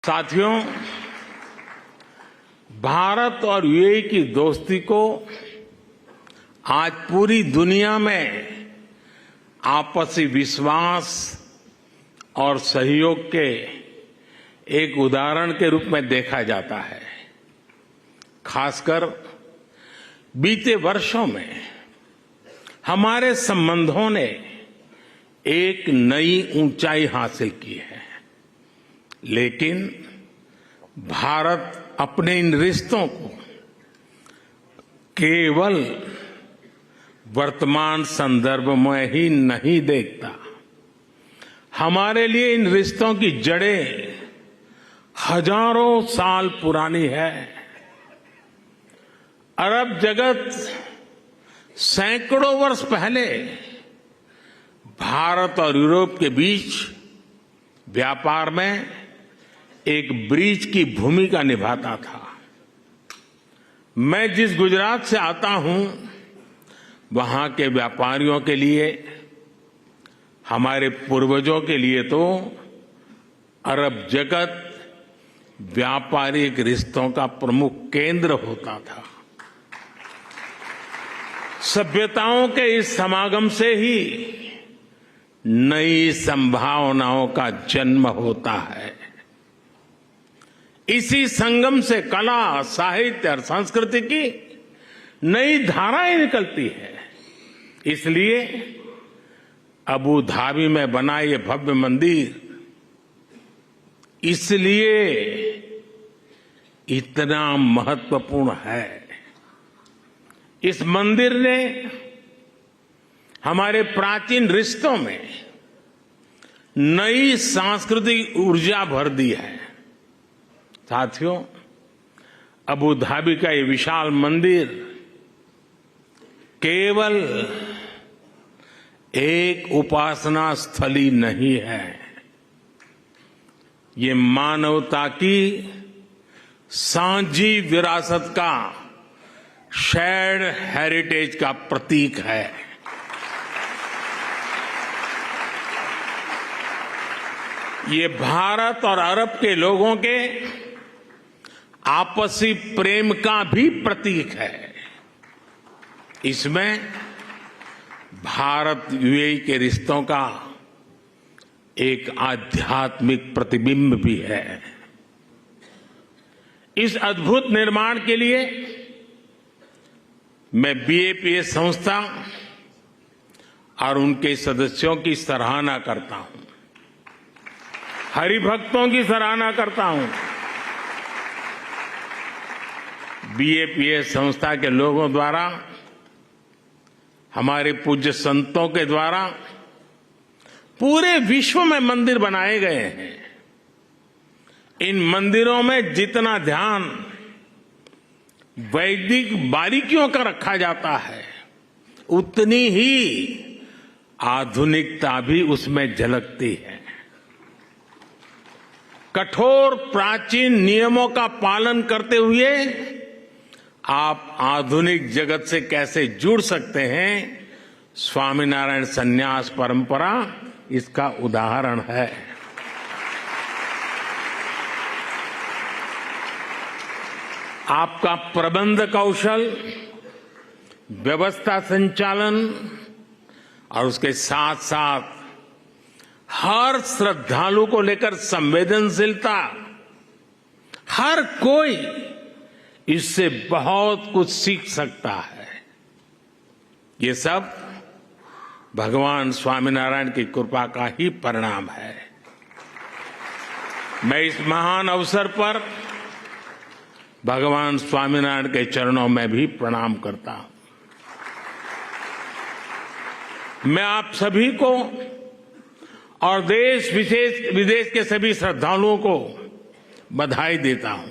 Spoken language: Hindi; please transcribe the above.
साथियों, भारत और यूएई की दोस्ती को आज पूरी दुनिया में आपसी विश्वास और सहयोग के एक उदाहरण के रूप में देखा जाता है। खासकर बीते वर्षों में हमारे संबंधों ने एक नई ऊंचाई हासिल की है, लेकिन भारत अपने इन रिश्तों को केवल वर्तमान संदर्भ में ही नहीं देखता। हमारे लिए इन रिश्तों की जड़ें हजारों साल पुरानी है। अरब जगत सैकड़ों वर्ष पहले भारत और यूरोप के बीच व्यापार में एक ब्रिज की भूमिका निभाता था। मैं जिस गुजरात से आता हूं, वहां के व्यापारियों के लिए, हमारे पूर्वजों के लिए तो अरब जगत व्यापारिक रिश्तों का प्रमुख केंद्र होता था। सभ्यताओं के इस समागम से ही नई संभावनाओं का जन्म होता है। इसी संगम से कला, साहित्य और संस्कृति की नई धाराएं निकलती है। इसलिए अबू धाबी में बना ये भव्य मंदिर इसलिए इतना महत्वपूर्ण है। इस मंदिर ने हमारे प्राचीन रिश्तों में नई सांस्कृतिक ऊर्जा भर दी है। साथियों, अबू धाबी का ये विशाल मंदिर केवल एक उपासना स्थली नहीं है, ये मानवता की साझी विरासत का, शेयर्ड हेरिटेज का प्रतीक है। ये भारत और अरब के लोगों के आपसी प्रेम का भी प्रतीक है। इसमें भारत यूएई के रिश्तों का एक आध्यात्मिक प्रतिबिंब भी है। इस अद्भुत निर्माण के लिए मैं बीएपीएस संस्था और उनके सदस्यों की सराहना करता हूं, हरिभक्तों की सराहना करता हूं। बीएपीएस संस्था के लोगों द्वारा, हमारे पूज्य संतों के द्वारा पूरे विश्व में मंदिर बनाए गए हैं। इन मंदिरों में जितना ध्यान वैदिक बारीकियों का रखा जाता है, उतनी ही आधुनिकता भी उसमें झलकती है। कठोर प्राचीन नियमों का पालन करते हुए आप आधुनिक जगत से कैसे जुड़ सकते हैं, स्वामीनारायण संन्यास परंपरा इसका उदाहरण है। आपका प्रबंध कौशल, व्यवस्था संचालन और उसके साथ साथ हर श्रद्धालु को लेकर संवेदनशीलता, हर कोई इससे बहुत कुछ सीख सकता है। ये सब भगवान स्वामीनारायण की कृपा का ही परिणाम है। मैं इस महान अवसर पर भगवान स्वामीनारायण के चरणों में भी प्रणाम करता हूं। मैं आप सभी को और देश विदेश के सभी श्रद्धालुओं को बधाई देता हूं।